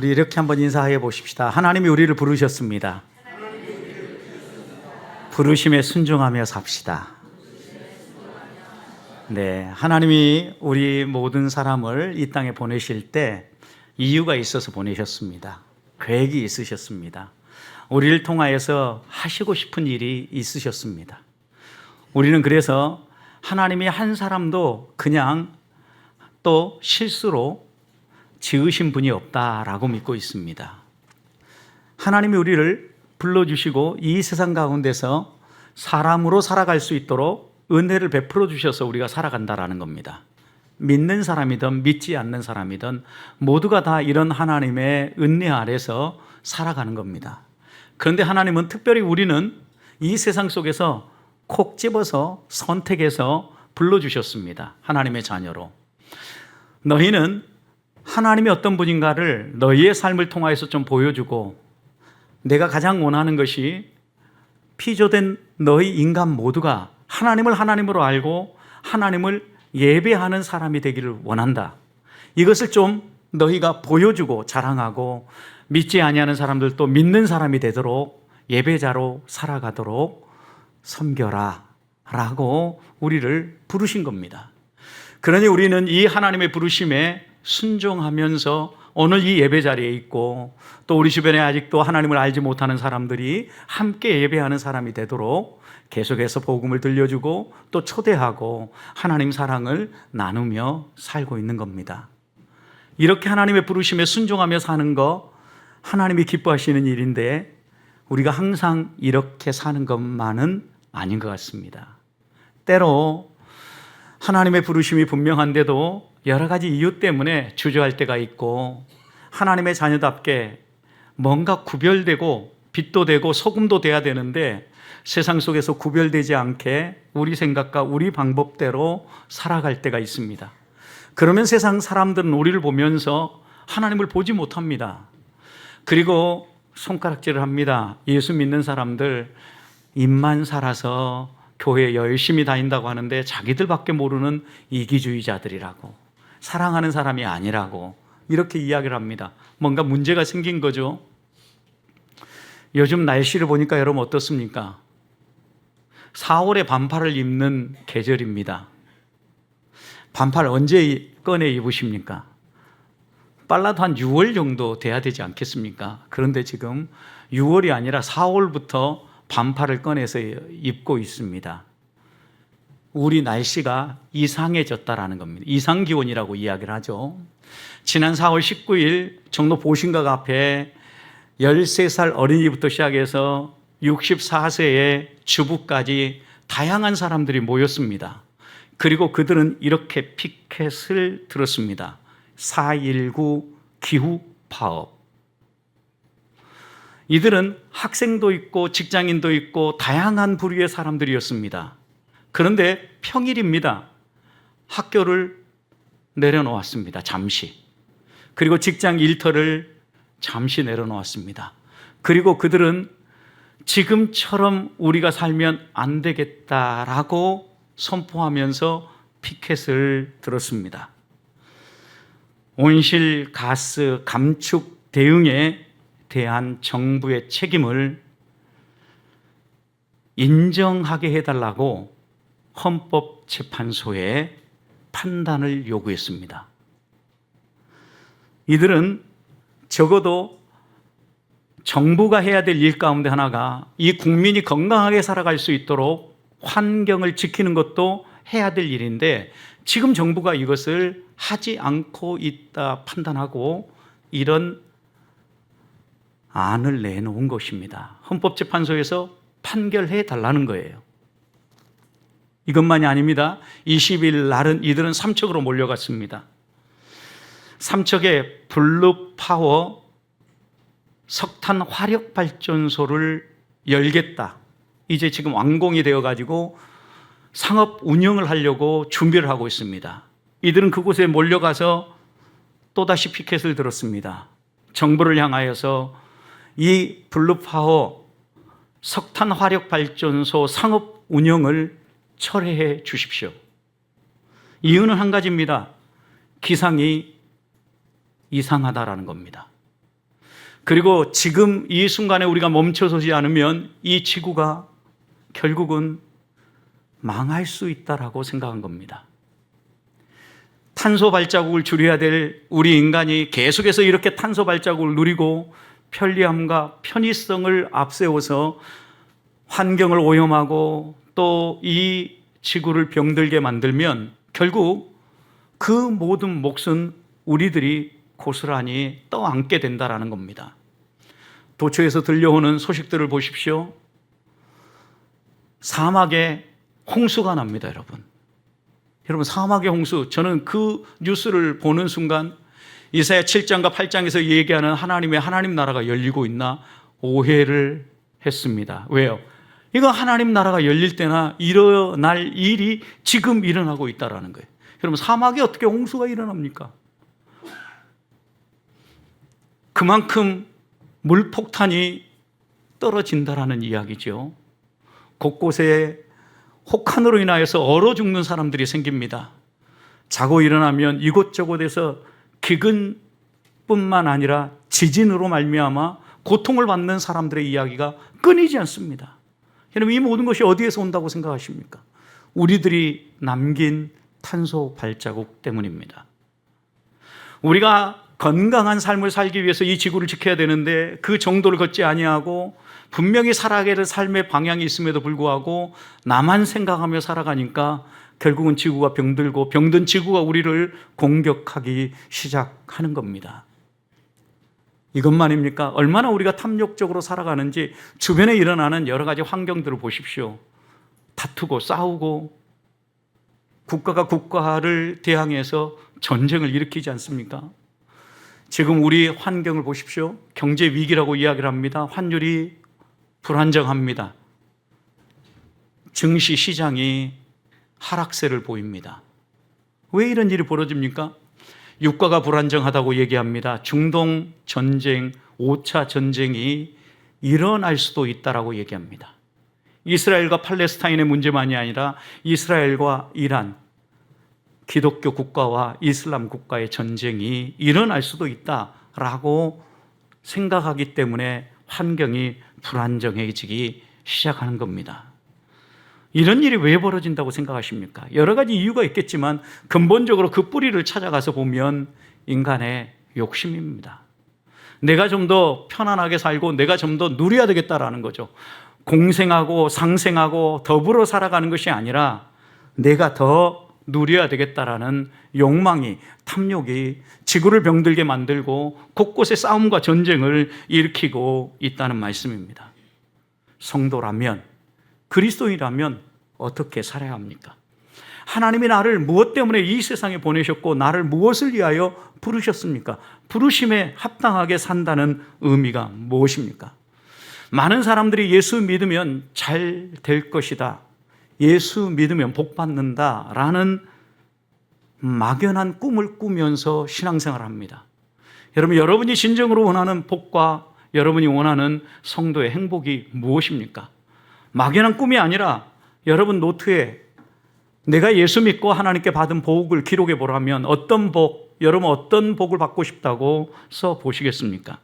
우리 이렇게 한번 인사해 보십시다. 하나님이 우리를 부르셨습니다. 부르심에 순종하며 삽시다. 네, 하나님이 우리 모든 사람을 이 땅에 보내실 때 이유가 있어서 보내셨습니다. 계획이 있으셨습니다. 우리를 통하여서 하시고 싶은 일이 있으셨습니다. 우리는 그래서 하나님이 한 사람도 그냥 또 실수로 지으신 분이 없다라고 믿고 있습니다. 하나님이 우리를 불러주시고 이 세상 가운데서 사람으로 살아갈 수 있도록 은혜를 베풀어 주셔서 우리가 살아간다라는 겁니다. 믿는 사람이든 믿지 않는 사람이든 모두가 다 이런 하나님의 은혜 아래서 살아가는 겁니다. 그런데 하나님은 특별히 우리는 이 세상 속에서 콕 집어서 선택해서 불러주셨습니다. 하나님의 자녀로. 너희는 하나님이 어떤 분인가를 너희의 삶을 통하여서 좀 보여주고, 내가 가장 원하는 것이 피조된 너희 인간 모두가 하나님을 하나님으로 알고 하나님을 예배하는 사람이 되기를 원한다. 이것을 좀 너희가 보여주고 자랑하고, 믿지 아니하는 사람들도 믿는 사람이 되도록 예배자로 살아가도록 섬겨라 라고 우리를 부르신 겁니다. 그러니 우리는 이 하나님의 부르심에 순종하면서 오늘 이 예배 자리에 있고, 또 우리 주변에 아직도 하나님을 알지 못하는 사람들이 함께 예배하는 사람이 되도록 계속해서 복음을 들려주고 또 초대하고 하나님 사랑을 나누며 살고 있는 겁니다. 이렇게 하나님의 부르심에 순종하며 사는 거 하나님이 기뻐하시는 일인데, 우리가 항상 이렇게 사는 것만은 아닌 것 같습니다. 때로 하나님의 부르심이 분명한데도 여러 가지 이유 때문에 주저할 때가 있고, 하나님의 자녀답게 뭔가 구별되고 빛도 되고 소금도 돼야 되는데 세상 속에서 구별되지 않게 우리 생각과 우리 방법대로 살아갈 때가 있습니다. 그러면 세상 사람들은 우리를 보면서 하나님을 보지 못합니다. 그리고 손가락질을 합니다. 예수 믿는 사람들 입만 살아서 교회 열심히 다닌다고 하는데 자기들밖에 모르는 이기주의자들이라고, 사랑하는 사람이 아니라고 이렇게 이야기를 합니다. 뭔가 문제가 생긴 거죠. 요즘 날씨를 보니까 여러분 어떻습니까? 4월에 반팔을 입는 계절입니다. 반팔 언제 꺼내 입으십니까? 빨라도 한 6월 정도 돼야 되지 않겠습니까? 그런데 지금 6월이 아니라 4월부터 반팔을 꺼내서 입고 있습니다. 우리 날씨가 이상해졌다라는 겁니다. 이상기온이라고 이야기를 하죠. 지난 4월 19일 종로 보신각 앞에 13살 어린이부터 시작해서 64세의 주부까지 다양한 사람들이 모였습니다. 그리고 그들은 이렇게 피켓을 들었습니다. 4.19 기후 파업. 이들은 학생도 있고 직장인도 있고 다양한 부류의 사람들이었습니다. 그런데 평일입니다. 학교를 내려놓았습니다. 잠시. 그리고 직장 일터를 잠시 내려놓았습니다. 그리고 그들은 지금처럼 우리가 살면 안 되겠다라고 선포하면서 피켓을 들었습니다. 온실가스 감축 대응에 대한 정부의 책임을 인정하게 해달라고 헌법재판소에 판단을 요구했습니다. 이들은 적어도 정부가 해야 될 일 가운데 하나가 이 국민이 건강하게 살아갈 수 있도록 환경을 지키는 것도 해야 될 일인데, 지금 정부가 이것을 하지 않고 있다 판단하고 이런 안을 내놓은 것입니다. 헌법재판소에서 판결해 달라는 거예요. 이것만이 아닙니다. 20일 날은 이들은 삼척으로 몰려갔습니다. 삼척에 블루파워 석탄 화력발전소를 열겠다. 이제 지금 완공이 되어가지고 상업 운영을 하려고 준비를 하고 있습니다. 이들은 그곳에 몰려가서 또다시 피켓을 들었습니다. 정부를 향하여서 이 블루파워 석탄 화력발전소 상업 운영을 철회해 주십시오. 이유는 한 가지입니다. 기상이 이상하다라는 겁니다. 그리고 지금 이 순간에 우리가 멈춰서지 않으면 이 지구가 결국은 망할 수 있다라고 생각한 겁니다. 탄소 발자국을 줄여야 될 우리 인간이 계속해서 이렇게 탄소 발자국을 누리고 편리함과 편의성을 앞세워서 환경을 오염하고 또 이 지구를 병들게 만들면 결국 그 모든 몫은 우리들이 고스란히 떠안게 된다라는 겁니다. 도처에서 들려오는 소식들을 보십시오. 사막에 홍수가 납니다, 여러분. 여러분, 사막의 홍수, 저는 그 뉴스를 보는 순간 이사야 7장과 8장에서 얘기하는 하나님 나라가 열리고 있나 오해를 했습니다. 왜요? 이거 하나님 나라가 열릴 때나 일어날 일이 지금 일어나고 있다라는 거예요. 여러분, 사막에 어떻게 홍수가 일어납니까? 그만큼 물폭탄이 떨어진다라는 이야기죠. 곳곳에 혹한으로 인하여서 얼어 죽는 사람들이 생깁니다. 자고 일어나면 이곳저곳에서 기근뿐만 아니라 지진으로 말미암아 고통을 받는 사람들의 이야기가 끊이지 않습니다. 여러분, 이 모든 것이 어디에서 온다고 생각하십니까? 우리들이 남긴 탄소 발자국 때문입니다. 우리가 건강한 삶을 살기 위해서 이 지구를 지켜야 되는데 그 정도를 걷지 아니하고 분명히 살아가야 될 삶의 방향이 있음에도 불구하고 나만 생각하며 살아가니까 결국은 지구가 병들고 병든 지구가 우리를 공격하기 시작하는 겁니다. 이것만입니까? 얼마나 우리가 탐욕적으로 살아가는지 주변에 일어나는 여러 가지 환경들을 보십시오. 다투고 싸우고 국가가 국가를 대항해서 전쟁을 일으키지 않습니까? 지금 우리 환경을 보십시오. 경제 위기라고 이야기를 합니다. 환율이 불안정합니다. 증시 시장이 하락세를 보입니다. 왜 이런 일이 벌어집니까? 유가가 불안정하다고 얘기합니다. 중동 전쟁, 5차 전쟁이 일어날 수도 있다라고 얘기합니다. 이스라엘과 팔레스타인의 문제만이 아니라 이스라엘과 이란, 기독교 국가와 이슬람 국가의 전쟁이 일어날 수도 있다라고 생각하기 때문에 환경이 불안정해지기 시작하는 겁니다. 이런 일이 왜 벌어진다고 생각하십니까? 여러 가지 이유가 있겠지만 근본적으로 그 뿌리를 찾아가서 보면 인간의 욕심입니다. 내가 좀 더 편안하게 살고 내가 좀 더 누려야 되겠다라는 거죠. 공생하고 상생하고 더불어 살아가는 것이 아니라 내가 더 누려야 되겠다라는 욕망이, 탐욕이 지구를 병들게 만들고 곳곳에 싸움과 전쟁을 일으키고 있다는 말씀입니다. 성도라면, 그리스도인이라면 어떻게 살아야 합니까? 하나님이 나를 무엇 때문에 이 세상에 보내셨고 나를 무엇을 위하여 부르셨습니까? 부르심에 합당하게 산다는 의미가 무엇입니까? 많은 사람들이 예수 믿으면 잘 될 것이다, 예수 믿으면 복 받는다라는 막연한 꿈을 꾸면서 신앙생활을 합니다. 여러분, 여러분이 진정으로 원하는 복과 여러분이 원하는 성도의 행복이 무엇입니까? 막연한 꿈이 아니라 여러분 노트에 내가 예수 믿고 하나님께 받은 복을 기록해 보라면 어떤 복, 여러분 어떤 복을 받고 싶다고 써 보시겠습니까?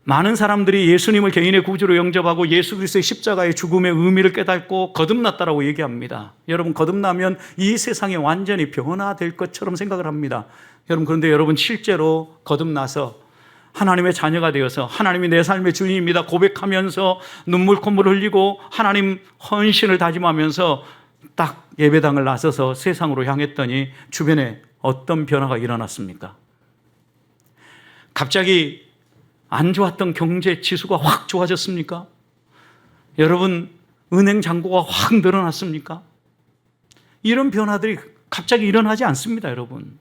많은 사람들이 예수님을 개인의 구주로 영접하고 예수 그리스도의 십자가의 죽음의 의미를 깨닫고 거듭났다라고 얘기합니다. 여러분, 거듭나면 이 세상이 완전히 변화될 것처럼 생각을 합니다. 여러분, 그런데 여러분 실제로 거듭나서 하나님의 자녀가 되어서 하나님이 내 삶의 주인입니다 고백하면서 눈물 콧물 흘리고 하나님 헌신을 다짐하면서 딱 예배당을 나서서 세상으로 향했더니 주변에 어떤 변화가 일어났습니까? 갑자기 안 좋았던 경제 지수가 확 좋아졌습니까? 여러분, 은행 잔고가 확 늘어났습니까? 이런 변화들이 갑자기 일어나지 않습니다, 여러분.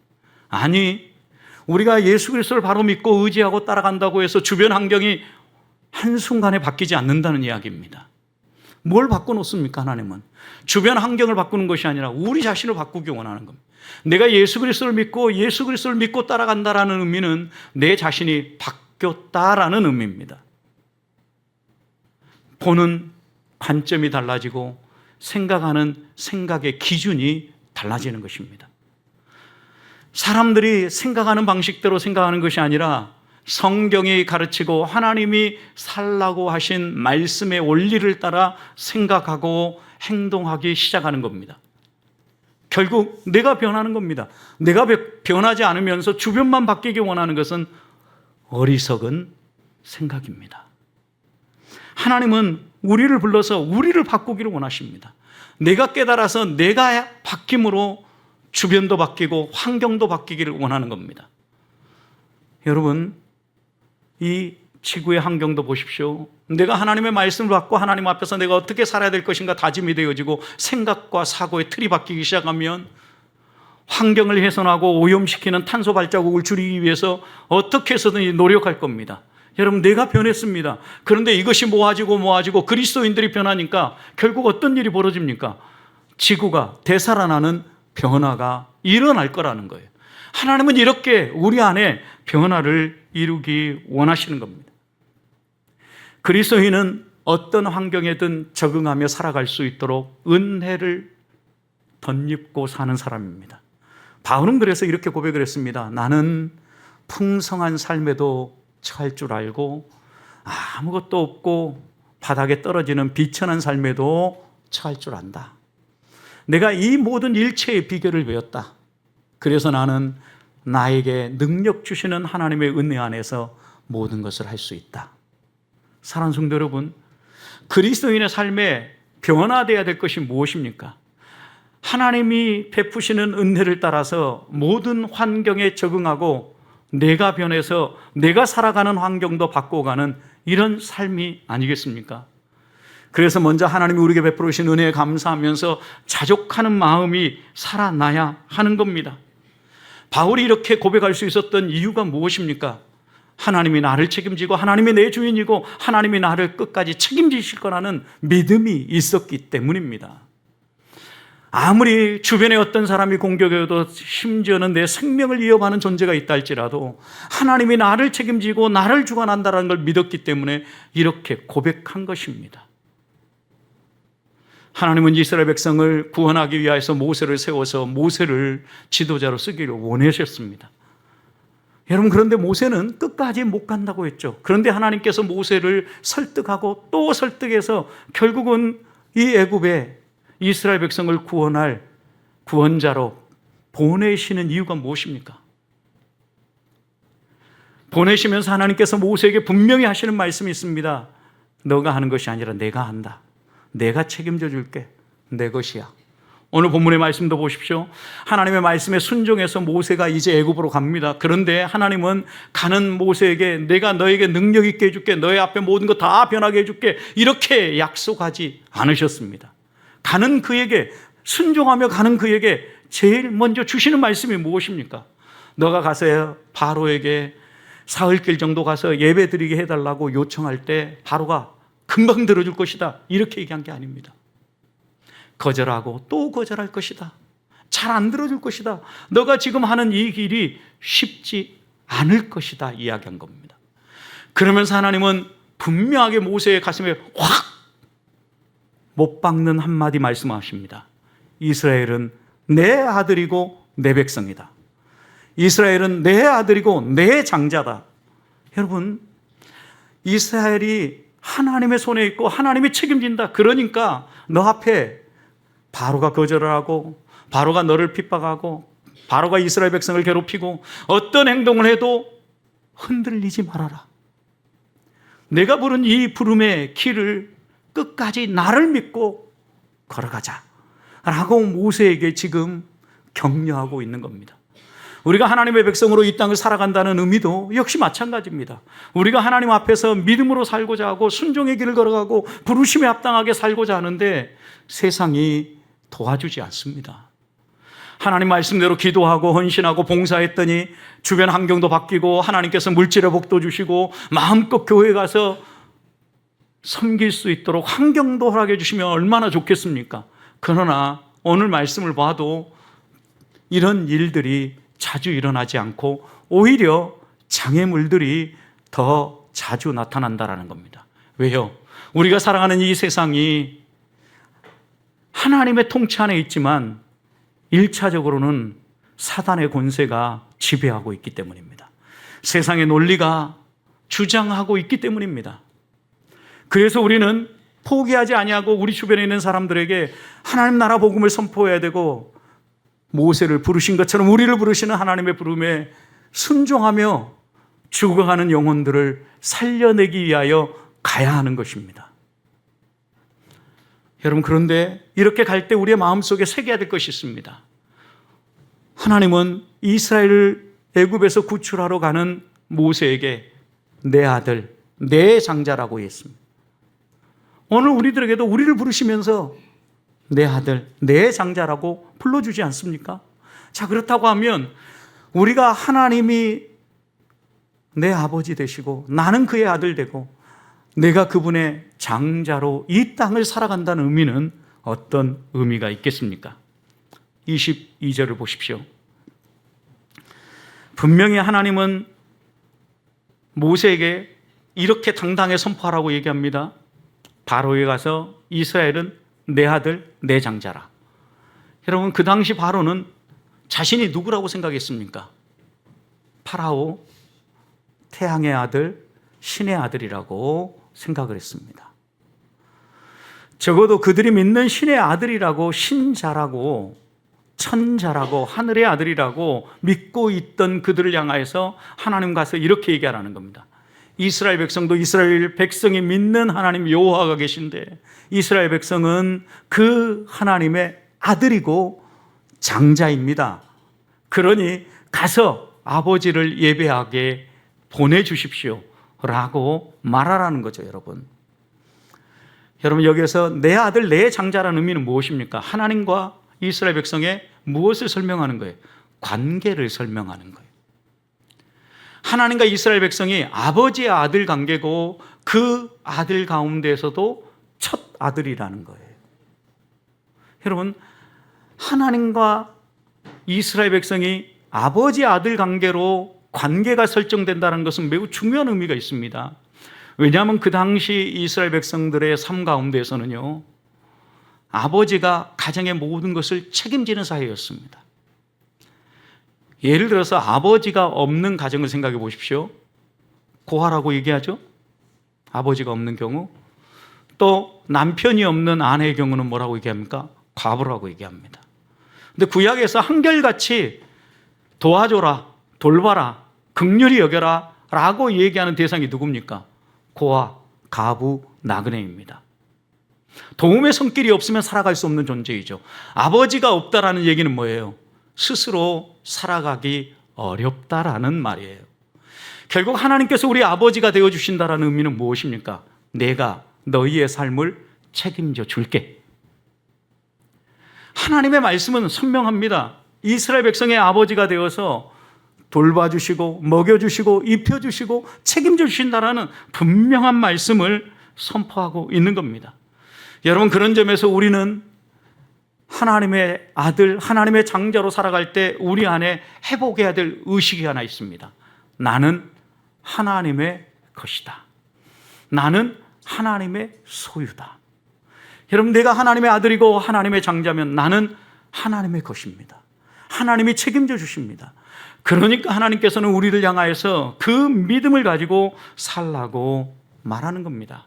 아니, 우리가 예수 그리스도를 바로 믿고 의지하고 따라간다고 해서 주변 환경이 한순간에 바뀌지 않는다는 이야기입니다. 뭘 바꿔놓습니까, 하나님은? 주변 환경을 바꾸는 것이 아니라 우리 자신을 바꾸기 원하는 겁니다. 내가 예수 그리스도를 믿고 따라간다라는 의미는 내 자신이 바뀌었다라는 의미입니다. 보는 관점이 달라지고 생각하는 생각의 기준이 달라지는 것입니다. 사람들이 생각하는 방식대로 생각하는 것이 아니라 성경이 가르치고 하나님이 살라고 하신 말씀의 원리를 따라 생각하고 행동하기 시작하는 겁니다. 결국 내가 변하는 겁니다. 내가 변하지 않으면서 주변만 바뀌기 원하는 것은 어리석은 생각입니다. 하나님은 우리를 불러서 우리를 바꾸기를 원하십니다. 내가 깨달아서 내가 바뀜으로 주변도 바뀌고 환경도 바뀌기를 원하는 겁니다. 여러분, 이 지구의 환경도 보십시오. 내가 하나님의 말씀을 받고 하나님 앞에서 내가 어떻게 살아야 될 것인가 다짐이 되어지고 생각과 사고의 틀이 바뀌기 시작하면 환경을 훼손하고 오염시키는 탄소 발자국을 줄이기 위해서 어떻게 해서든 노력할 겁니다. 여러분, 내가 변했습니다. 그런데 이것이 모아지고 그리스도인들이 변하니까 결국 어떤 일이 벌어집니까? 지구가 되살아나는 변화가 일어날 거라는 거예요. 하나님은 이렇게 우리 안에 변화를 이루기 원하시는 겁니다. 그리스도인은 어떤 환경에든 적응하며 살아갈 수 있도록 은혜를 덧입고 사는 사람입니다. 바울은 그래서 이렇게 고백을 했습니다. 나는 풍성한 삶에도 처할 줄 알고 아무것도 없고 바닥에 떨어지는 비천한 삶에도 처할 줄 안다. 내가 이 모든 일체의 비결을 배웠다. 그래서 나는 나에게 능력 주시는 하나님의 은혜 안에서 모든 것을 할 수 있다. 사랑하는 성도 여러분, 그리스도인의 삶에 변화되어야 될 것이 무엇입니까? 하나님이 베푸시는 은혜를 따라서 모든 환경에 적응하고 내가 변해서 내가 살아가는 환경도 바꿔가는 이런 삶이 아니겠습니까? 그래서 먼저 하나님이 우리에게 베풀어 주신 은혜에 감사하면서 자족하는 마음이 살아나야 하는 겁니다. 바울이 이렇게 고백할 수 있었던 이유가 무엇입니까? 하나님이 나를 책임지고 하나님이 내 주인이고 하나님이 나를 끝까지 책임지실 거라는 믿음이 있었기 때문입니다. 아무리 주변에 어떤 사람이 공격해도 심지어는 내 생명을 위협하는 존재가 있다 할지라도 하나님이 나를 책임지고 나를 주관한다는 걸 믿었기 때문에 이렇게 고백한 것입니다. 하나님은 이스라엘 백성을 구원하기 위해서 모세를 세워서 모세를 지도자로 쓰기를 원하셨습니다. 여러분, 그런데 모세는 끝까지 못 간다고 했죠. 그런데 하나님께서 모세를 설득하고 또 설득해서 결국은 이 애굽에 이스라엘 백성을 구원할 구원자로 보내시는 이유가 무엇입니까? 보내시면서 하나님께서 모세에게 분명히 하시는 말씀이 있습니다. 너가 하는 것이 아니라 내가 한다. 내가 책임져 줄게. 내 것이야. 오늘 본문의 말씀도 보십시오. 하나님의 말씀에 순종해서 모세가 이제 애굽으로 갑니다. 그런데 하나님은 가는 모세에게 내가 너에게 능력 있게 해줄게. 너의 앞에 모든 거 다 변하게 해줄게. 이렇게 약속하지 않으셨습니다. 가는 그에게, 순종하며 가는 그에게 제일 먼저 주시는 말씀이 무엇입니까? 너가 가서 바로에게 사흘길 정도 가서 예배 드리게 해달라고 요청할 때 바로가 금방 들어줄 것이다. 이렇게 얘기한 게 아닙니다. 거절하고 또 거절할 것이다. 잘 안 들어줄 것이다. 너가 지금 하는 이 길이 쉽지 않을 것이다. 이야기한 겁니다. 그러면서 하나님은 분명하게 모세의 가슴에 확 못 박는 한마디 말씀하십니다. 이스라엘은 내 아들이고 내 백성이다. 이스라엘은 내 아들이고 내 장자다. 여러분, 이스라엘이 하나님의 손에 있고 하나님이 책임진다. 그러니까 너 앞에 바로가 거절을 하고 바로가 너를 핍박하고 바로가 이스라엘 백성을 괴롭히고 어떤 행동을 해도 흔들리지 말아라. 내가 부른 이 부름의 길을 끝까지 나를 믿고 걸어가자 라고 모세에게 지금 격려하고 있는 겁니다. 우리가 하나님의 백성으로 이 땅을 살아간다는 의미도 역시 마찬가지입니다. 우리가 하나님 앞에서 믿음으로 살고자 하고 순종의 길을 걸어가고 부르심에 합당하게 살고자 하는데 세상이 도와주지 않습니다. 하나님 말씀대로 기도하고 헌신하고 봉사했더니 주변 환경도 바뀌고 하나님께서 물질의 복도 주시고 마음껏 교회 가서 섬길 수 있도록 환경도 허락해 주시면 얼마나 좋겠습니까? 그러나 오늘 말씀을 봐도 이런 일들이 자주 일어나지 않고 오히려 장애물들이 더 자주 나타난다는 겁니다. 왜요? 우리가 살아가는 이 세상이 하나님의 통치 안에 있지만 1차적으로는 사단의 권세가 지배하고 있기 때문입니다. 세상의 논리가 주장하고 있기 때문입니다. 그래서 우리는 포기하지 아니하고 우리 주변에 있는 사람들에게 하나님 나라 복음을 선포해야 되고, 모세를 부르신 것처럼 우리를 부르시는 하나님의 부름에 순종하며 죽어가는 영혼들을 살려내기 위하여 가야 하는 것입니다. 여러분, 그런데 이렇게 갈 때 우리의 마음속에 새겨야 될 것이 있습니다. 하나님은 이스라엘을 애굽에서 구출하러 가는 모세에게 내 아들, 내 장자라고 했습니다. 오늘 우리들에게도 우리를 부르시면서 내 아들, 내 장자라고 불러주지 않습니까? 자, 그렇다고 하면 우리가 하나님이 내 아버지 되시고 나는 그의 아들 되고 내가 그분의 장자로 이 땅을 살아간다는 의미는 어떤 의미가 있겠습니까? 22절을 보십시오. 분명히 하나님은 모세에게 이렇게 당당히 선포하라고 얘기합니다. 바로에 가서 이스라엘은 내 아들, 내 장자라. 여러분, 그 당시 바로는 자신이 누구라고 생각했습니까? 파라오, 태양의 아들, 신의 아들이라고 생각을 했습니다. 적어도 그들이 믿는 신의 아들이라고, 신자라고, 천자라고, 하늘의 아들이라고 믿고 있던 그들을 향하여서 하나님 가서 이렇게 얘기하라는 겁니다. 이스라엘 백성도 이스라엘 백성이 믿는 하나님 여호와가 계신데 이스라엘 백성은 그 하나님의 아들이고 장자입니다. 그러니 가서 아버지를 예배하게 보내주십시오 라고 말하라는 거죠. 여러분, 여기에서 내 아들, 내 장자라는 의미는 무엇입니까? 하나님과 이스라엘 백성의 무엇을 설명하는 거예요? 관계를 설명하는 거예요. 하나님과 이스라엘 백성이 아버지의 아들 관계고 그 아들 가운데에서도 첫 아들이라는 거예요. 여러분, 하나님과 이스라엘 백성이 아버지 아들 관계로 관계가 설정된다는 것은 매우 중요한 의미가 있습니다. 왜냐하면 그 당시 이스라엘 백성들의 삶 가운데에서는요, 아버지가 가정의 모든 것을 책임지는 사회였습니다. 예를 들어서 아버지가 없는 가정을 생각해 보십시오. 고아라고 얘기하죠. 아버지가 없는 경우. 또 남편이 없는 아내의 경우는 뭐라고 얘기합니까? 과부라고 얘기합니다. 근데 구약에서 한결같이 도와줘라, 돌봐라, 긍휼히 여겨라 라고 얘기하는 대상이 누굽니까? 고아, 가부, 나그네입니다. 도움의 손길이 없으면 살아갈 수 없는 존재이죠. 아버지가 없다라는 얘기는 뭐예요? 스스로 살아가기 어렵다라는 말이에요. 결국 하나님께서 우리 아버지가 되어주신다라는 의미는 무엇입니까? 내가 너희의 삶을 책임져 줄게. 하나님의 말씀은 선명합니다. 이스라엘 백성의 아버지가 되어서 돌봐주시고 먹여주시고 입혀주시고 책임져 주신다라는 분명한 말씀을 선포하고 있는 겁니다. 여러분, 그런 점에서 우리는 하나님의 아들, 하나님의 장자로 살아갈 때 우리 안에 회복해야 될 의식이 하나 있습니다. 나는 하나님의 것이다. 나는 하나님의 소유다. 여러분, 내가 하나님의 아들이고 하나님의 장자면 나는 하나님의 것입니다. 하나님이 책임져 주십니다. 그러니까 하나님께서는 우리를 향하여서 그 믿음을 가지고 살라고 말하는 겁니다.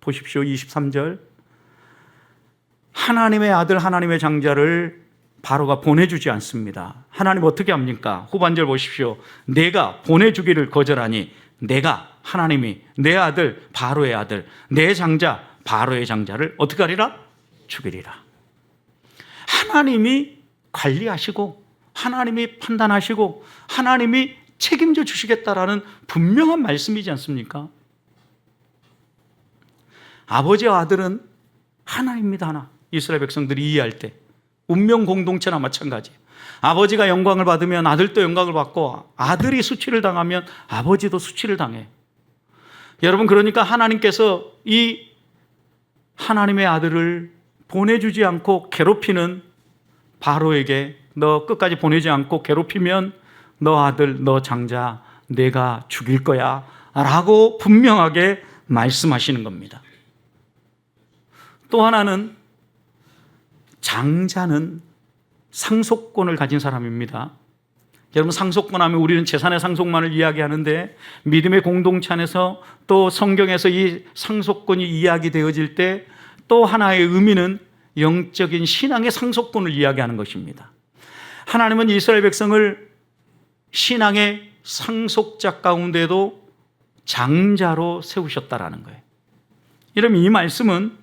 보십시오. 23절. 하나님의 아들, 하나님의 장자를 바로가 보내주지 않습니다. 하나님 어떻게 합니까? 후반절 보십시오. 내가 보내주기를 거절하니 내가, 하나님이 내 아들, 바로의 아들, 내 장자, 바로의 장자를 어떻게 하리라? 죽이리라. 하나님이 관리하시고 하나님이 판단하시고 하나님이 책임져 주시겠다라는 분명한 말씀이지 않습니까? 아버지와 아들은 하나입니다. 하나. 이스라엘 백성들이 이해할 때 운명 공동체나 마찬가지예요. 아버지가 영광을 받으면 아들도 영광을 받고 아들이 수치를 당하면 아버지도 수치를 당해요. 여러분, 그러니까 하나님께서 이 하나님의 아들을 보내주지 않고 괴롭히는 바로에게 너 끝까지 보내지 않고 괴롭히면 너 아들, 너 장자 내가 죽일 거야 라고 분명하게 말씀하시는 겁니다. 또 하나는 장자는 상속권을 가진 사람입니다. 여러분, 상속권 하면 우리는 재산의 상속만을 이야기하는데 믿음의 공동체 안에서 또 성경에서 이 상속권이 이야기되어질 때 또 하나의 의미는 영적인 신앙의 상속권을 이야기하는 것입니다. 하나님은 이스라엘 백성을 신앙의 상속자 가운데도 장자로 세우셨다라는 거예요. 이러면 이 말씀은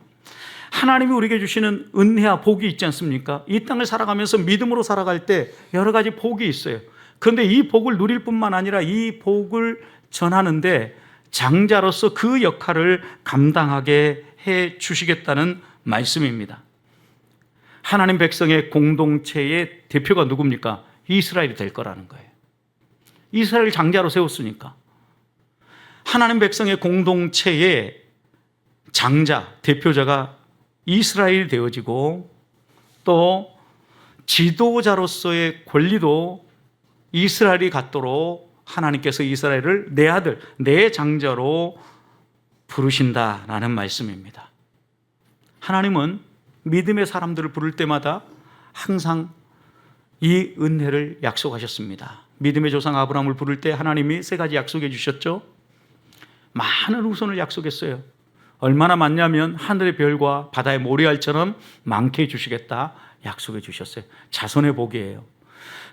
하나님이 우리에게 주시는 은혜와 복이 있지 않습니까? 이 땅을 살아가면서 믿음으로 살아갈 때 여러 가지 복이 있어요. 그런데 이 복을 누릴 뿐만 아니라 이 복을 전하는데 장자로서 그 역할을 감당하게 해 주시겠다는 말씀입니다. 하나님 백성의 공동체의 대표가 누굽니까? 이스라엘이 될 거라는 거예요. 이스라엘 장자로 세웠으니까 하나님 백성의 공동체의 장자, 대표자가 이스라엘이 되어지고 또 지도자로서의 권리도 이스라엘이 갖도록 하나님께서 이스라엘을 내 아들, 내 장자로 부르신다라는 말씀입니다. 하나님은 믿음의 사람들을 부를 때마다 항상 이 은혜를 약속하셨습니다. 믿음의 조상 아브라함을 부를 때 하나님이 세 가지 약속해 주셨죠. 많은 후손을 약속했어요. 얼마나 많냐면 하늘의 별과 바다의 모래알처럼 많게 해주시겠다 약속해 주셨어요. 자손의 복이에요.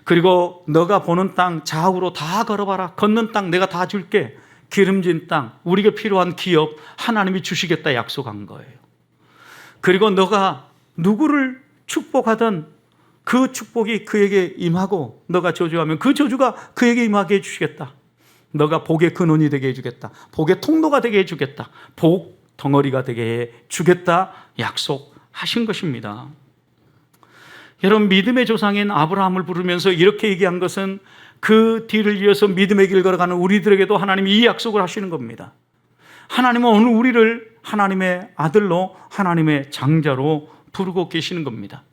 그리고 너가 보는 땅 좌우로 다 걸어봐라. 걷는 땅 내가 다 줄게. 기름진 땅, 우리에게 필요한 기업 하나님이 주시겠다 약속한 거예요. 그리고 너가 누구를 축복하든 그 축복이 그에게 임하고 너가 저주하면 그 저주가 그에게 임하게 해주시겠다. 너가 복의 근원이 되게 해주겠다. 복의 통로가 되게 해주겠다. 복 덩어리가 되게 해주겠다 약속하신 것입니다. 여러분, 믿음의 조상인 아브라함을 부르면서 이렇게 얘기한 것은 그 뒤를 이어서 믿음의 길 걸어가는 우리들에게도 하나님이 이 약속을 하시는 겁니다. 하나님은 오늘 우리를 하나님의 아들로 하나님의 장자로 부르고 계시는 겁니다.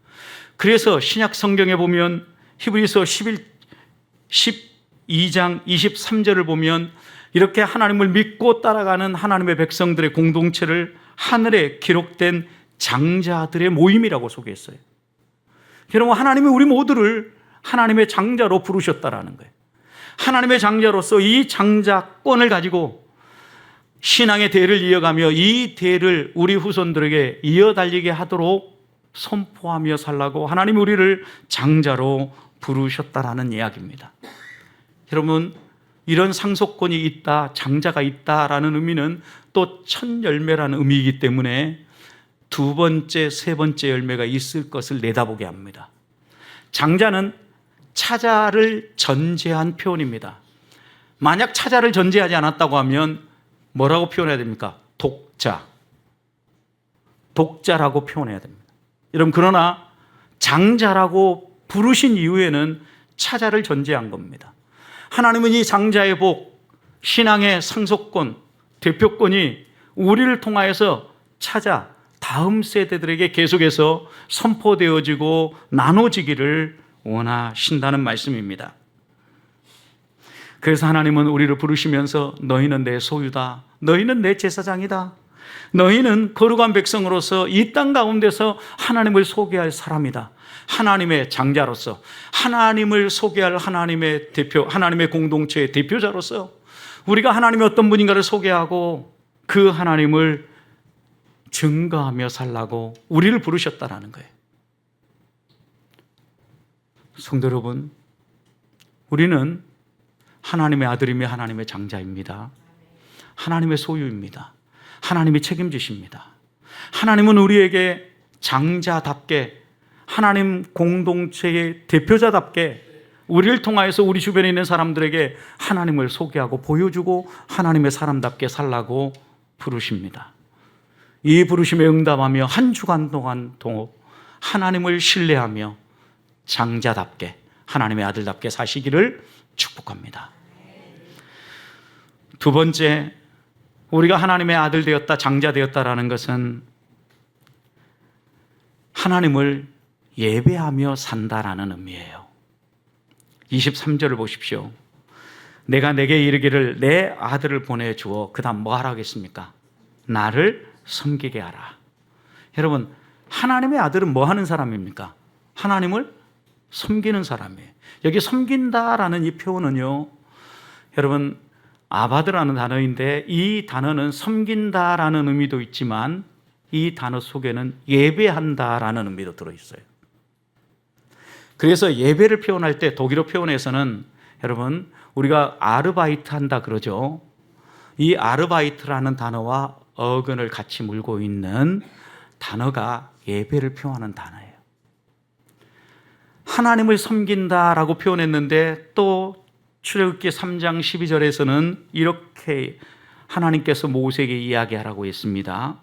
그래서 신약 성경에 보면 히브리서 12장 23절을 보면 이렇게 하나님을 믿고 따라가는 하나님의 백성들의 공동체를 하늘에 기록된 장자들의 모임이라고 소개했어요. 여러분, 하나님이 우리 모두를 하나님의 장자로 부르셨다라는 거예요. 하나님의 장자로서 이 장자권을 가지고 신앙의 대를 이어가며 이 대를 우리 후손들에게 이어달리게 하도록 선포하며 살라고 하나님이 우리를 장자로 부르셨다라는 이야기입니다. 여러분, 이런 상속권이 있다, 장자가 있다라는 의미는 또 첫 열매라는 의미이기 때문에 두 번째, 세 번째 열매가 있을 것을 내다보게 합니다. 장자는 차자를 전제한 표현입니다. 만약 차자를 전제하지 않았다고 하면 뭐라고 표현해야 됩니까? 독자라고 표현해야 됩니다. 여러분, 그러나 장자라고 부르신 이후에는 차자를 전제한 겁니다. 하나님은 이 장자의 복, 신앙의 상속권, 대표권이 우리를 통하여서 차자, 다음 세대들에게 계속해서 선포되어지고 나눠지기를 원하신다는 말씀입니다. 그래서 하나님은 우리를 부르시면서 너희는 내 소유다. 너희는 내 제사장이다. 너희는 거룩한 백성으로서 이 땅 가운데서 하나님을 소개할 사람이다. 하나님의 장자로서 하나님을 소개할 하나님의 대표, 하나님의 공동체의 대표자로서 우리가 하나님이 어떤 분인가를 소개하고 그 하나님을 증거하며 살라고 우리를 부르셨다라는 거예요. 성도 여러분, 우리는 하나님의 아들이며 하나님의 장자입니다. 하나님의 소유입니다. 하나님이 책임지십니다. 하나님은 우리에게 장자답게, 하나님 공동체의 대표자답게 우리를 통하여서 우리 주변에 있는 사람들에게 하나님을 소개하고 보여주고 하나님의 사람답게 살라고 부르십니다. 이 부르심에 응답하며 한 주간 동안 하나님을 신뢰하며 장자답게, 하나님의 아들답게 사시기를 축복합니다. 두 번째, 우리가 하나님의 아들 되었다, 장자 되었다라는 것은 하나님을 예배하며 산다라는 의미예요. 23절을 보십시오. 내가 내게 이르기를 내 아들을 보내주어 그 다음 뭐 하라 하겠습니까? 나를 섬기게 하라. 여러분, 하나님의 아들은 뭐 하는 사람입니까? 하나님을 섬기는 사람이에요. 여기 섬긴다라는 이 표현은요, 여러분 아바드라는 단어인데 이 단어는 섬긴다라는 의미도 있지만 이 단어 속에는 예배한다라는 의미도 들어있어요. 그래서 예배를 표현할 때 독일어 표현에서는 여러분 우리가 아르바이트 한다 그러죠. 이 아르바이트라는 단어와 어근을 같이 물고 있는 단어가 예배를 표현하는 단어예요. 하나님을 섬긴다라고 표현했는데 또 출애굽기 3장 12절에서는 이렇게 하나님께서 모세에게 이야기하라고 했습니다.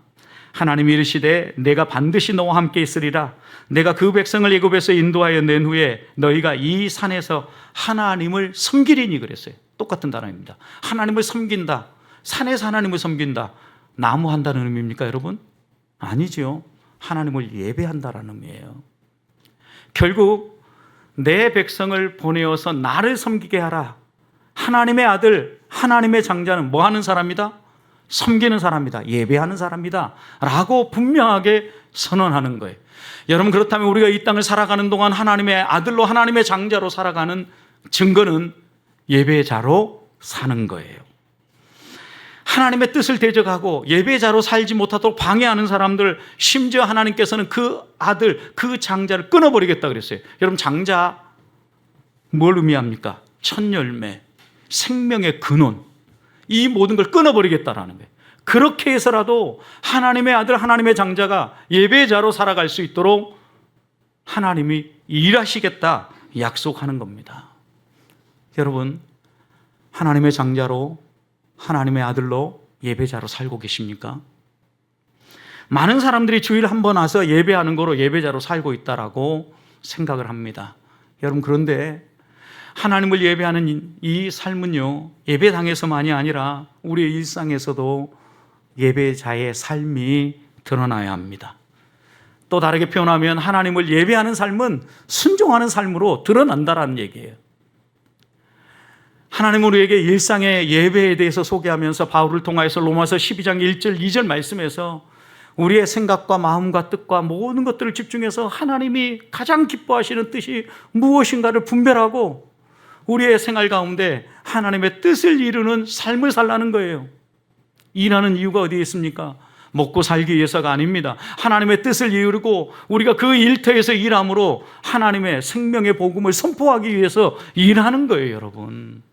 하나님이 이르시되 내가 반드시 너와 함께 있으리라. 내가 그 백성을 애굽에서 인도하여 낸 후에 너희가 이 산에서 하나님을 섬기리니 그랬어요. 똑같은 단어입니다. 하나님을 섬긴다. 산에서 하나님을 섬긴다. 나무한다는 의미입니까, 여러분? 아니죠. 하나님을 예배한다라는 의미예요. 결국 내 백성을 보내어서 나를 섬기게 하라. 하나님의 아들, 하나님의 장자는 뭐 하는 사람이다? 섬기는 사람이다. 예배하는 사람이다. 라고 분명하게 선언하는 거예요. 여러분, 그렇다면 우리가 이 땅을 살아가는 동안 하나님의 아들로 하나님의 장자로 살아가는 증거는 예배자로 사는 거예요. 하나님의 뜻을 대적하고 예배자로 살지 못하도록 방해하는 사람들, 심지어 하나님께서는 그 아들, 그 장자를 끊어버리겠다 그랬어요. 여러분, 장자 뭘 의미합니까? 첫 열매, 생명의 근원, 이 모든 걸 끊어버리겠다라는 거예요. 그렇게 해서라도 하나님의 아들, 하나님의 장자가 예배자로 살아갈 수 있도록 하나님이 일하시겠다 약속하는 겁니다. 여러분, 하나님의 장자로, 하나님의 아들로 예배자로 살고 계십니까? 많은 사람들이 주일 한 번 와서 예배하는 거로 예배자로 살고 있다라고 생각을 합니다. 여러분, 그런데 하나님을 예배하는 이 삶은요, 예배당에서만이 아니라 우리의 일상에서도 예배자의 삶이 드러나야 합니다. 또 다르게 표현하면 하나님을 예배하는 삶은 순종하는 삶으로 드러난다라는 얘기예요. 하나님은 우리에게 일상의 예배에 대해서 소개하면서 바울을 통하여서 로마서 12장 1절 2절 말씀에서 우리의 생각과 마음과 뜻과 모든 것들을 집중해서 하나님이 가장 기뻐하시는 뜻이 무엇인가를 분별하고 우리의 생활 가운데 하나님의 뜻을 이루는 삶을 살라는 거예요. 일하는 이유가 어디에 있습니까? 먹고 살기 위해서가 아닙니다. 하나님의 뜻을 이루고 우리가 그 일터에서 일함으로 하나님의 생명의 복음을 선포하기 위해서 일하는 거예요, 여러분.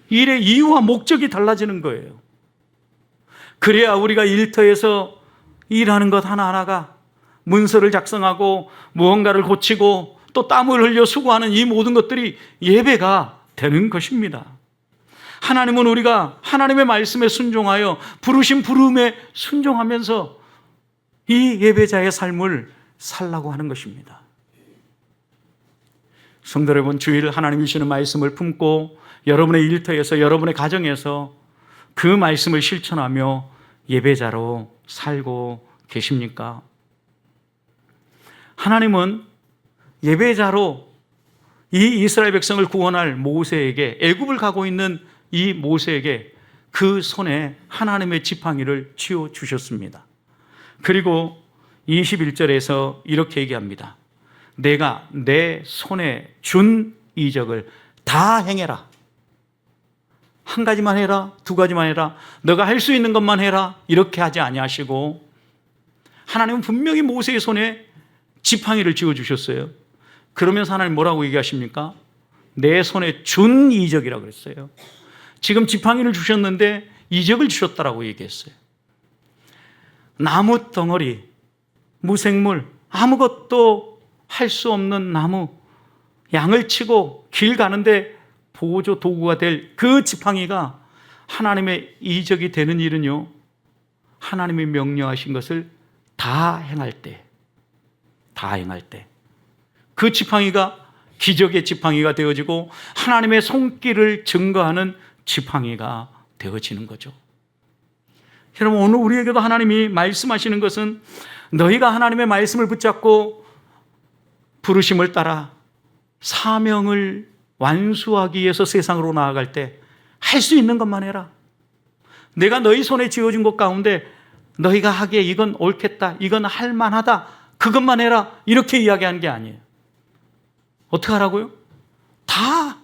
일의 이유와 목적이 달라지는 거예요. 그래야 우리가 일터에서 일하는 것 하나하나가 문서를 작성하고 무언가를 고치고 또 땀을 흘려 수고하는 이 모든 것들이 예배가 되는 것입니다. 하나님은 우리가 하나님의 말씀에 순종하여 부르신 부름에 순종하면서 이 예배자의 삶을 살라고 하는 것입니다. 성도 여러분, 주일 하나님이 주시는 말씀을 품고 여러분의 일터에서, 여러분의 가정에서 그 말씀을 실천하며 예배자로 살고 계십니까? 하나님은 예배자로 이 이스라엘 백성을 구원할 모세에게, 애굽을 가고 있는 이 모세에게 그 손에 하나님의 지팡이를 쥐어 주셨습니다. 그리고 21절에서 이렇게 얘기합니다. 내가 내 손에 준 이적을 다 행해라. 한 가지만 해라, 두 가지만 해라, 너가 할 수 있는 것만 해라, 이렇게 하지 아니하시고 하나님은 분명히 모세의 손에 지팡이를 쥐어주셨어요. 그러면서 하나님 뭐라고 얘기하십니까? 내 손에 준 이적이라고 그랬어요. 지금 지팡이를 주셨는데 이적을 주셨다라고 얘기했어요. 나무 덩어리, 무생물, 아무것도 할 수 없는 나무, 양을 치고 길 가는데 보조 도구가 될 그 지팡이가 하나님의 이적이 되는 일은요, 하나님이 명령하신 것을 다 행할 때 그 지팡이가 기적의 지팡이가 되어지고 하나님의 손길을 증거하는 지팡이가 되어지는 거죠. 여러분, 오늘 우리에게도 하나님이 말씀하시는 것은 너희가 하나님의 말씀을 붙잡고 부르심을 따라 사명을 완수하기 위해서 세상으로 나아갈 때 할 수 있는 것만 해라. 내가 너희 손에 쥐어준 것 가운데 너희가 하기에 이건 옳겠다, 이건 할 만하다, 그것만 해라, 이렇게 이야기하는 게 아니에요. 어떻게 하라고요? 다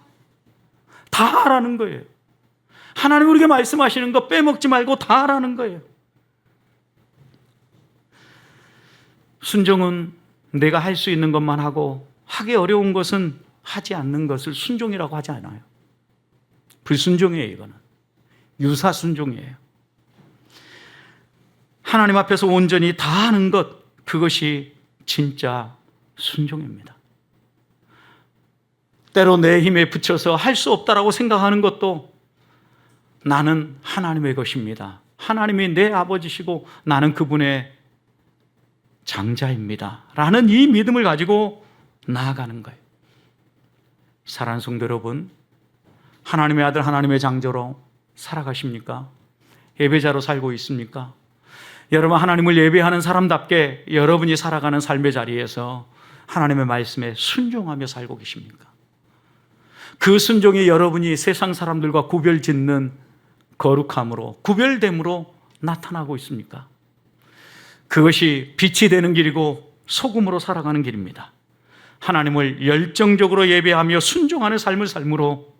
하라는 거예요. 하나님 우리에게 말씀하시는 거 빼먹지 말고 다 하라는 거예요. 순종은 내가 할 수 있는 것만 하고 하기 어려운 것은 하지 않는 것을 순종이라고 하지 않아요. 불순종이에요. 이거는 유사순종이에요. 하나님 앞에서 온전히 다 하는 것, 그것이 진짜 순종입니다. 때로 내 힘에 붙여서 할 수 없다라고 생각하는 것도 나는 하나님의 것입니다. 하나님이 내 아버지시고 나는 그분의 장자입니다. 라는 이 믿음을 가지고 나아가는 거예요. 사랑하는 성도 여러분, 하나님의 아들, 하나님의 장자로 살아가십니까? 예배자로 살고 있습니까? 여러분, 하나님을 예배하는 사람답게 여러분이 살아가는 삶의 자리에서 하나님의 말씀에 순종하며 살고 계십니까? 그 순종이 여러분이 세상 사람들과 구별짓는 거룩함으로, 구별됨으로 나타나고 있습니까? 그것이 빛이 되는 길이고 소금으로 살아가는 길입니다. 하나님을 열정적으로 예배하며 순종하는 삶을 삶으로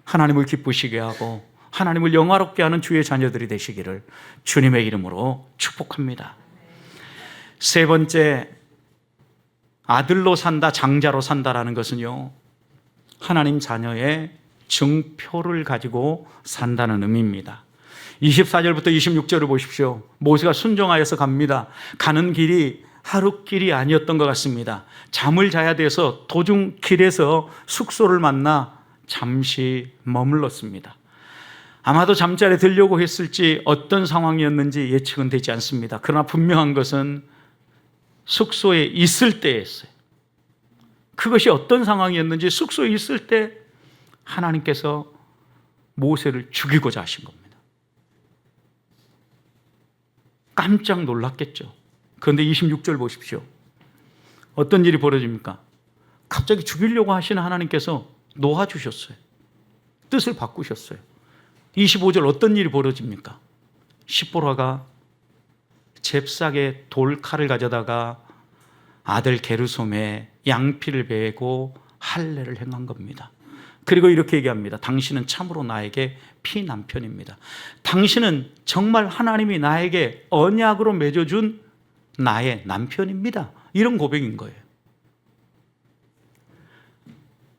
하나님을 기쁘시게 하고 하나님을 영화롭게 하는 주의 자녀들이 되시기를 주님의 이름으로 축복합니다. 세 번째, 아들로 산다, 장자로 산다라는 것은요, 하나님 자녀의 증표를 가지고 산다는 의미입니다. 24절부터 26절을 보십시오. 모세가 순종하여서 갑니다. 가는 길이 하룻길이 아니었던 것 같습니다. 잠을 자야 돼서 도중 길에서 숙소를 만나 잠시 머물렀습니다. 아마도 잠자리에 들려고 했을지 어떤 상황이었는지 예측은 되지 않습니다. 그러나 분명한 것은 숙소에 있을 때였어요. 그것이 어떤 상황이었는지 숙소에 있을 때 하나님께서 모세를 죽이고자 하신 겁니다. 깜짝 놀랐겠죠. 그런데 26절 보십시오. 어떤 일이 벌어집니까? 갑자기 죽이려고 하시는 하나님께서 놓아주셨어요. 뜻을 바꾸셨어요. 25절 어떤 일이 벌어집니까? 십보라가 잽싸게 돌칼을 가져다가 아들 게르솜의 양피를 베고 할례를 행한 겁니다. 그리고 이렇게 얘기합니다. 당신은 참으로 나에게 피남편입니다. 당신은 정말 하나님이 나에게 언약으로 맺어준 나의 남편입니다. 이런 고백인 거예요.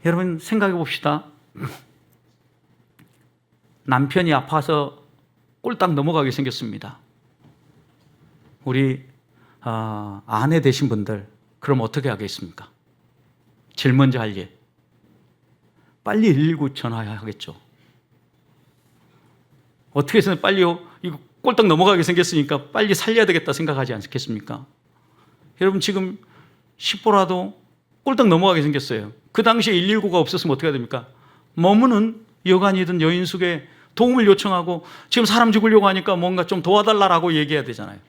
여러분 생각해 봅시다. 남편이 아파서 꼴딱 넘어가게 생겼습니다. 우리 아내 되신 분들 그럼 어떻게 하겠습니까? 제일 먼저 할 일, 빨리 119 전화하겠죠. 어떻게 해서는 빨리 이거 꼴딱 넘어가게 생겼으니까 빨리 살려야 되겠다 생각하지 않겠습니까? 여러분 지금 십보라도 꼴딱 넘어가게 생겼어요. 그 당시에 119가 없었으면 어떻게 해야 됩니까? 머무는 여관이든 여인숙에 도움을 요청하고 지금 사람 죽으려고 하니까 뭔가 좀 도와달라고 얘기해야 되잖아요.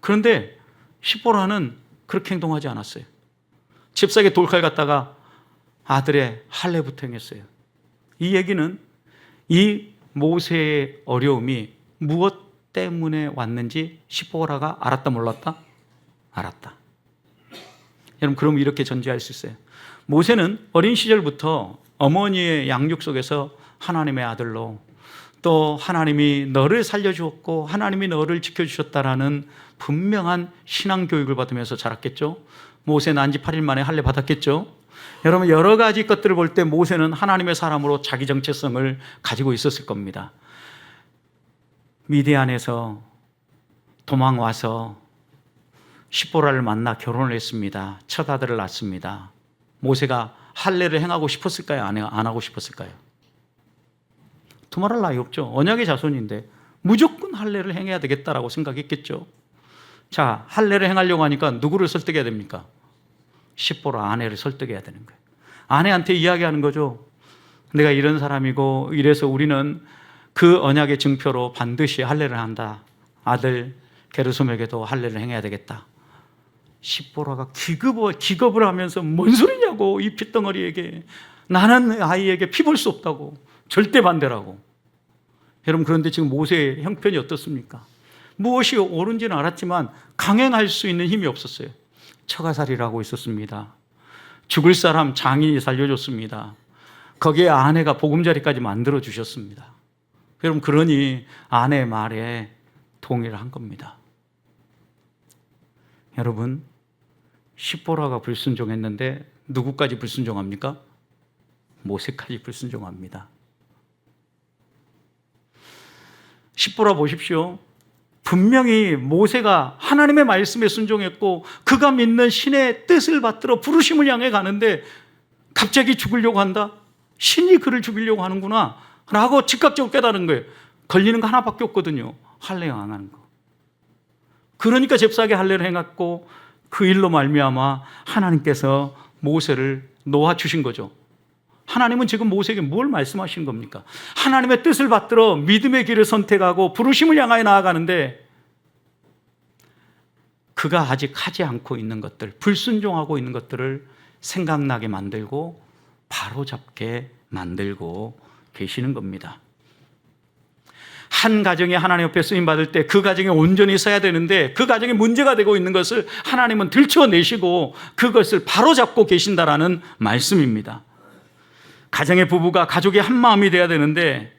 그런데 십보라는 그렇게 행동하지 않았어요. 잽싸게 돌칼 갖다가 아들의 할례부터 행했어요. 이 얘기는 이 모세의 어려움이 무엇 때문에 왔는지 십보라가 알았다 몰랐다? 알았다. 여러분 그럼 이렇게 전제할 수 있어요. 모세는 어린 시절부터 어머니의 양육 속에서 하나님의 아들로 또 하나님이 너를 살려주었고 하나님이 너를 지켜주셨다라는 분명한 신앙교육을 받으면서 자랐겠죠. 모세 난지 8일 만에 할례 받았겠죠. 여러분 여러 가지 것들을 볼 때 모세는 하나님의 사람으로 자기 정체성을 가지고 있었을 겁니다. 미디안에서 도망와서 십보라를 만나 결혼을 했습니다. 첫 아들을 낳습니다. 모세가 할례를 행하고 싶었을까요? 안 하고 싶었을까요? 두말할 나위 없죠. 언약의 자손인데 무조건 할례를 행해야 되겠다라고 생각했겠죠. 자, 할례를 행하려고 하니까 누구를 설득해야 됩니까? 십보라 아내를 설득해야 되는 거예요. 아내한테 이야기하는 거죠. 내가 이런 사람이고 이래서 우리는 그 언약의 증표로 반드시 할례를 한다. 아들 게르솜에게도 할례를 행해야 되겠다. 십보라가 기겁을 하면서 뭔 소리냐고 이 핏덩어리에게 나는 아이에게 피 볼 수 없다고 절대 반대라고. 여러분 그런데 지금 모세의 형편이 어떻습니까? 무엇이 옳은지는 알았지만 강행할 수 있는 힘이 없었어요. 처가살이를 하고 있었습니다. 죽을 사람 장인이 살려줬습니다. 거기에 아내가 보금자리까지 만들어 주셨습니다. 여러분, 그러니 아내의 말에 동의를 한 겁니다. 여러분, 십보라가 불순종했는데 누구까지 불순종합니까? 모세까지 불순종합니다. 십보라 보십시오. 분명히 모세가 하나님의 말씀에 순종했고 그가 믿는 신의 뜻을 받들어 부르심을 향해 가는데 갑자기 죽으려고 한다? 신이 그를 죽이려고 하는구나 라고 즉각적으로 깨달은 거예요. 걸리는 거 하나밖에 없거든요. 할례 행하는 거. 그러니까 잽싸게 할례를 행했고 그 일로 말미암아 하나님께서 모세를 놓아주신 거죠. 하나님은 지금 모세에게 뭘 말씀하신 겁니까? 하나님의 뜻을 받들어 믿음의 길을 선택하고 부르심을 향하여 나아가는데 그가 아직 하지 않고 있는 것들, 불순종하고 있는 것들을 생각나게 만들고 바로잡게 만들고 계시는 겁니다. 한 가정이 하나님 옆에 쓰임받을 때 그 가정에 온전히 서야 되는데 그 가정에 문제가 되고 있는 것을 하나님은 들춰내시고 그것을 바로잡고 계신다라는 말씀입니다. 가정의 부부가 가족이 한 마음이 돼야 되는데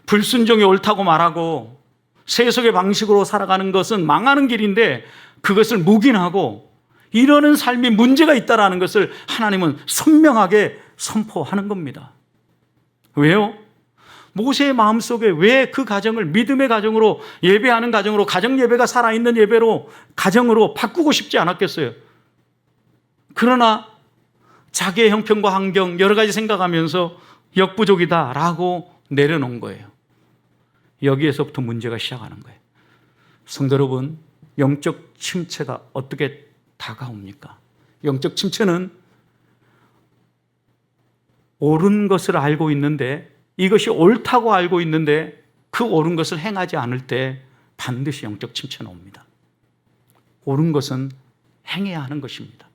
불순종이 옳다고 말하고 세속의 방식으로 살아가는 것은 망하는 길인데 그것을 묵인하고 이러는 삶이 문제가 있다는 것을 하나님은 선명하게 선포하는 겁니다. 왜요? 모세의 마음속에 왜 그 가정을 믿음의 가정으로, 예배하는 가정으로, 가정 예배가 살아있는 예배로, 가정으로 바꾸고 싶지 않았겠어요? 그러나 자기의 형편과 환경 여러 가지 생각하면서 역부족이다라고 내려놓은 거예요. 여기에서부터 문제가 시작하는 거예요. 성도 여러분, 영적 침체가 어떻게 다가옵니까? 영적 침체는 옳은 것을 알고 있는데, 이것이 옳다고 알고 있는데 그 옳은 것을 행하지 않을 때 반드시 영적 침체는 옵니다. 옳은 것은 행해야 하는 것입니다.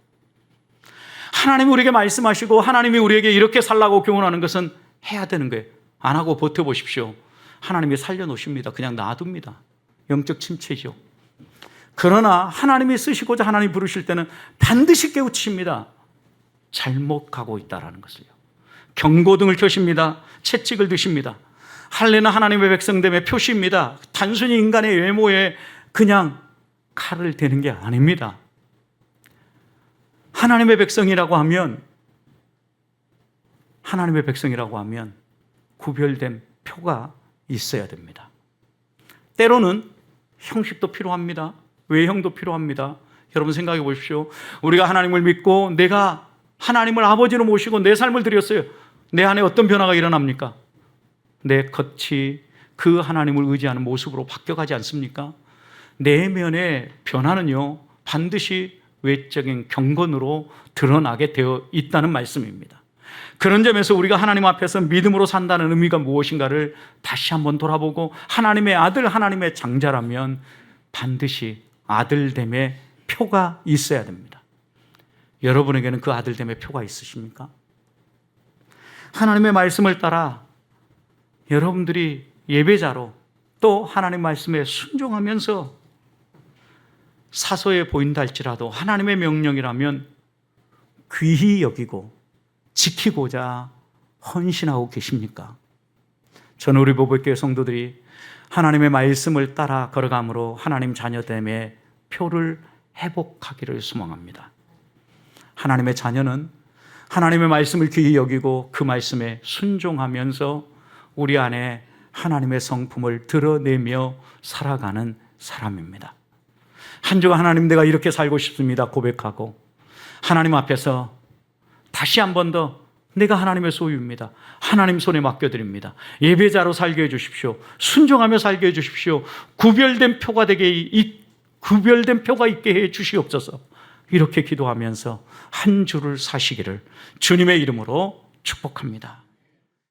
하나님이 우리에게 말씀하시고 하나님이 우리에게 이렇게 살라고 교훈하는 것은 해야 되는 거예요. 안 하고 버텨보십시오. 하나님이 살려놓으십니다. 그냥 놔둡니다. 영적 침체죠. 그러나 하나님이 쓰시고자 하나님이 부르실 때는 반드시 깨우치십니다. 잘못 가고 있다는 것을요. 경고등을 켜십니다. 채찍을 드십니다. 할례는 하나님의 백성됨의 표시입니다. 단순히 인간의 외모에 그냥 칼을 대는 게 아닙니다. 하나님의 백성이라고 하면 구별된 표가 있어야 됩니다. 때로는 형식도 필요합니다. 외형도 필요합니다. 여러분 생각해 보십시오. 우리가 하나님을 믿고 내가 하나님을 아버지로 모시고 내 삶을 드렸어요. 내 안에 어떤 변화가 일어납니까? 내 겉이 그 하나님을 의지하는 모습으로 바뀌어가지 않습니까? 내면의 변화는요, 반드시 외적인 경건으로 드러나게 되어 있다는 말씀입니다. 그런 점에서 우리가 하나님 앞에서 믿음으로 산다는 의미가 무엇인가를 다시 한번 돌아보고 하나님의 아들, 하나님의 장자라면 반드시 아들됨의 표가 있어야 됩니다. 여러분에게는 그 아들됨의 표가 있으십니까? 하나님의 말씀을 따라 여러분들이 예배자로 또 하나님 말씀에 순종하면서 사소해 보인다 할지라도 하나님의 명령이라면 귀히 여기고 지키고자 헌신하고 계십니까? 저는 우리 보배교회 성도들이 하나님의 말씀을 따라 걸어감으로 하나님 자녀됨의 표를 회복하기를 소망합니다. 하나님의 자녀는 하나님의 말씀을 귀히 여기고 그 말씀에 순종하면서 우리 안에 하나님의 성품을 드러내며 살아가는 사람입니다. 한 주간 하나님, 내가 이렇게 살고 싶습니다 고백하고 하나님 앞에서 다시 한 번 더 내가 하나님의 소유입니다. 하나님 손에 맡겨드립니다. 예배자로 살게 해주십시오. 순종하며 살게 해주십시오. 구별된 표가 있게 해주시옵소서. 이렇게 기도하면서 한 주를 사시기를 주님의 이름으로 축복합니다.